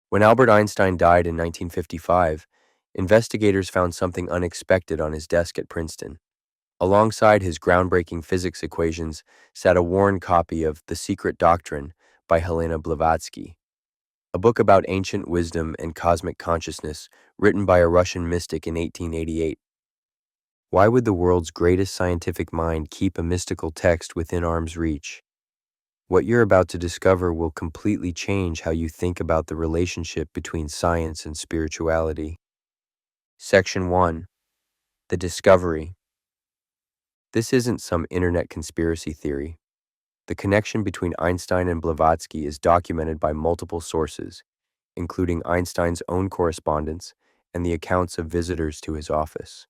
When Albert Einstein died in 1955, investigators found something unexpected on his desk at Princeton. Alongside his groundbreaking physics equations sat a worn copy of The Secret Doctrine by Helena Blavatsky, a book about ancient wisdom and cosmic consciousness written by a Russian mystic in 1888. Why would the world's greatest scientific mind keep a mystical text within arm's reach? What you're about to discover will completely change how you think about the relationship between science and spirituality. Section 1. The Discovery. This isn't some internet conspiracy theory. The connection between Einstein and Blavatsky is documented by multiple sources, including Einstein's own correspondence and the accounts of visitors to his office.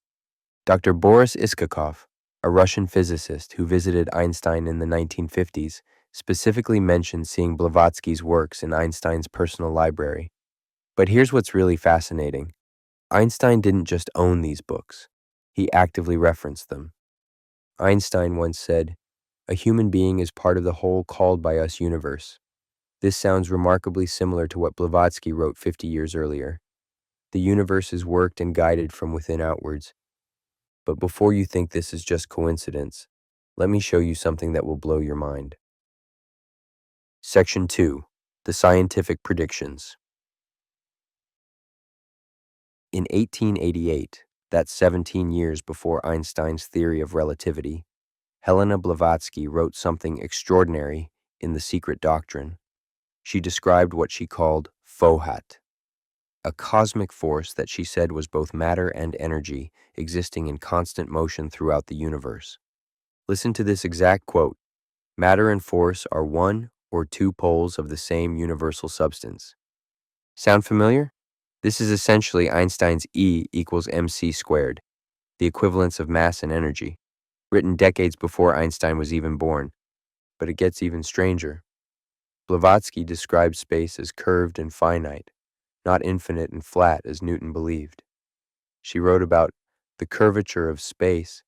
Dr. Boris Iskakov, a Russian physicist who visited Einstein in the 1950s, specifically mentioned seeing Blavatsky's works in Einstein's personal library. But here's what's really fascinating. Einstein didn't just own these books. He actively referenced them. Einstein once said, "A human being is part of the whole called by us universe." This sounds remarkably similar to what Blavatsky wrote 50 years earlier. The universe is worked and guided from within outwards. But before you think this is just coincidence, let me show you something that will blow your mind. Section 2. The Scientific Predictions. In 1888, that's 17 years before Einstein's theory of relativity, Helena Blavatsky wrote something extraordinary in The Secret Doctrine. She described what she called Fohat, a cosmic force that she said was both matter and energy existing in constant motion throughout the universe. Listen to this exact quote: "Matter and force are one or two poles of the same universal substance." Sound familiar? This is essentially Einstein's E equals mc squared, the equivalence of mass and energy, written decades before Einstein was even born. But it gets even stranger. Blavatsky described space as curved and finite, not infinite and flat as Newton believed. She wrote about the curvature of space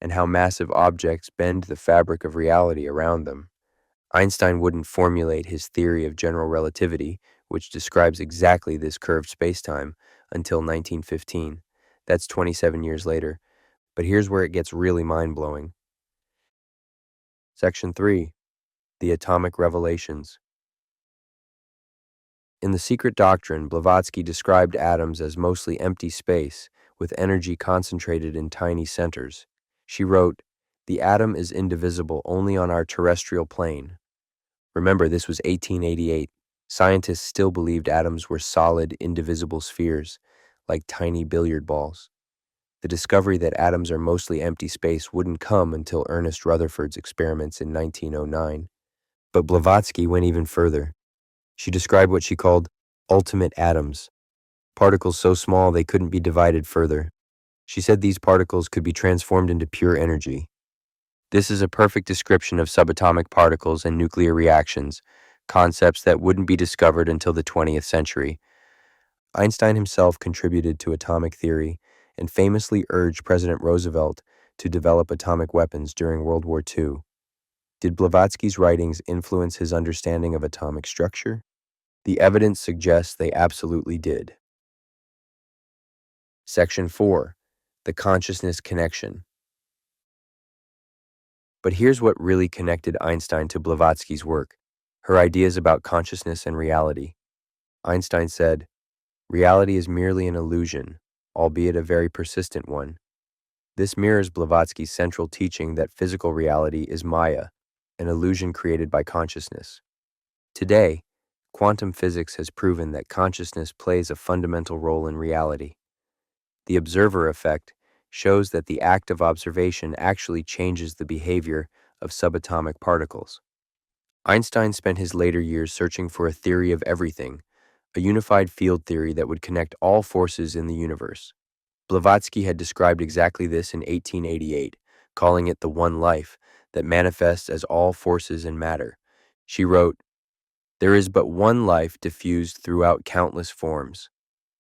and how massive objects bend the fabric of reality around them. Einstein wouldn't formulate his theory of general relativity, which describes exactly this curved spacetime, until 1915. That's 27 years later. But here's where it gets really mind-blowing. Section 3. The Atomic Revelations. In The Secret Doctrine, Blavatsky described atoms as mostly empty space, with energy concentrated in tiny centers. She wrote, "The atom is indivisible only on our terrestrial plane." Remember, this was 1888. Scientists still believed atoms were solid, indivisible spheres, like tiny billiard balls. The discovery that atoms are mostly empty space wouldn't come until Ernest Rutherford's experiments in 1909. But Blavatsky went even further. She described what she called ultimate atoms, particles so small they couldn't be divided further. She said these particles could be transformed into pure energy. This is a perfect description of subatomic particles and nuclear reactions, concepts that wouldn't be discovered until the 20th century. Einstein himself contributed to atomic theory and famously urged President Roosevelt to develop atomic weapons during World War II. Did Blavatsky's writings influence his understanding of atomic structure? The evidence suggests they absolutely did. Section 4. The Consciousness Connection. But here's what really connected Einstein to Blavatsky's work: her ideas about consciousness and reality. Einstein said, "Reality is merely an illusion, albeit a very persistent one." This mirrors Blavatsky's central teaching that physical reality is Maya, an illusion created by consciousness. Today, quantum physics has proven that consciousness plays a fundamental role in reality. The observer effect shows that the act of observation actually changes the behavior of subatomic particles. Einstein spent his later years searching for a theory of everything, a unified field theory that would connect all forces in the universe. Blavatsky had described exactly this in 1888, calling it the one life that manifests as all forces in matter. She wrote, "There is but one life diffused throughout countless forms."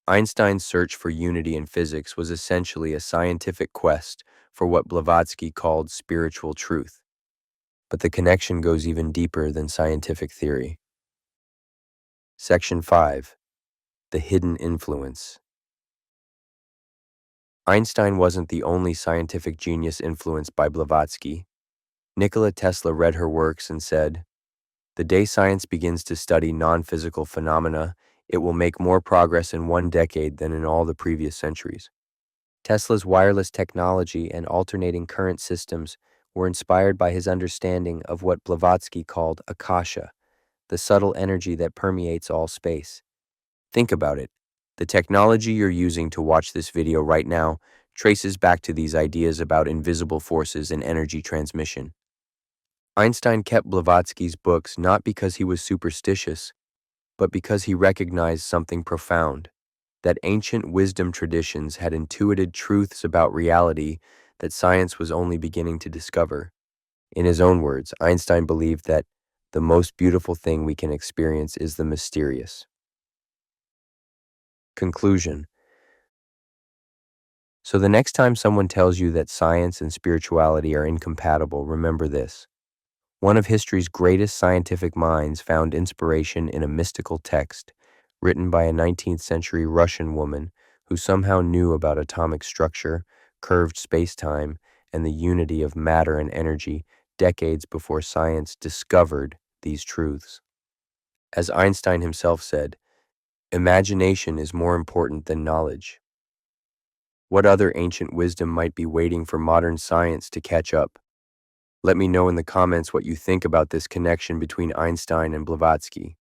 Einstein's search for unity in physics was essentially a scientific quest for what Blavatsky called spiritual truth. But the connection goes even deeper than scientific theory. Section 5. the hidden influence. Einstein wasn't the only scientific genius influenced by Blavatsky. Nikola Tesla read her works and said, "The day science begins to study non-physical phenomena, it will make more progress in one decade than in all the previous centuries." Tesla's wireless technology and alternating current systems were inspired by his understanding of what Blavatsky called akasha, the subtle energy that permeates all space. Think about it. The technology you're using to watch this video right now traces back to these ideas about invisible forces and energy transmission. Einstein kept Blavatsky's books not because he was superstitious, but because he recognized something profound, that ancient wisdom traditions had intuited truths about reality that science was only beginning to discover. In his own words, Einstein believed that the most beautiful thing we can experience is the mysterious. Conclusion. So the next time someone tells you that science and spirituality are incompatible, remember this. One of history's greatest scientific minds found inspiration in a mystical text written by a 19th century Russian woman who somehow knew about atomic structure, curved space-time, and the unity of matter and energy decades before science discovered these truths. As Einstein himself said, "Imagination is more important than knowledge." What other ancient wisdom might be waiting for modern science to catch up? Let me know in the comments what you think about this connection between Einstein and Blavatsky.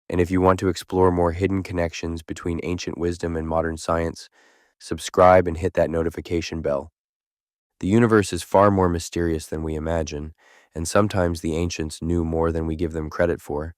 And if you want to explore more hidden connections between ancient wisdom and modern science, subscribe and hit that notification bell. The universe is far more mysterious than we imagine, and sometimes the ancients knew more than we give them credit for.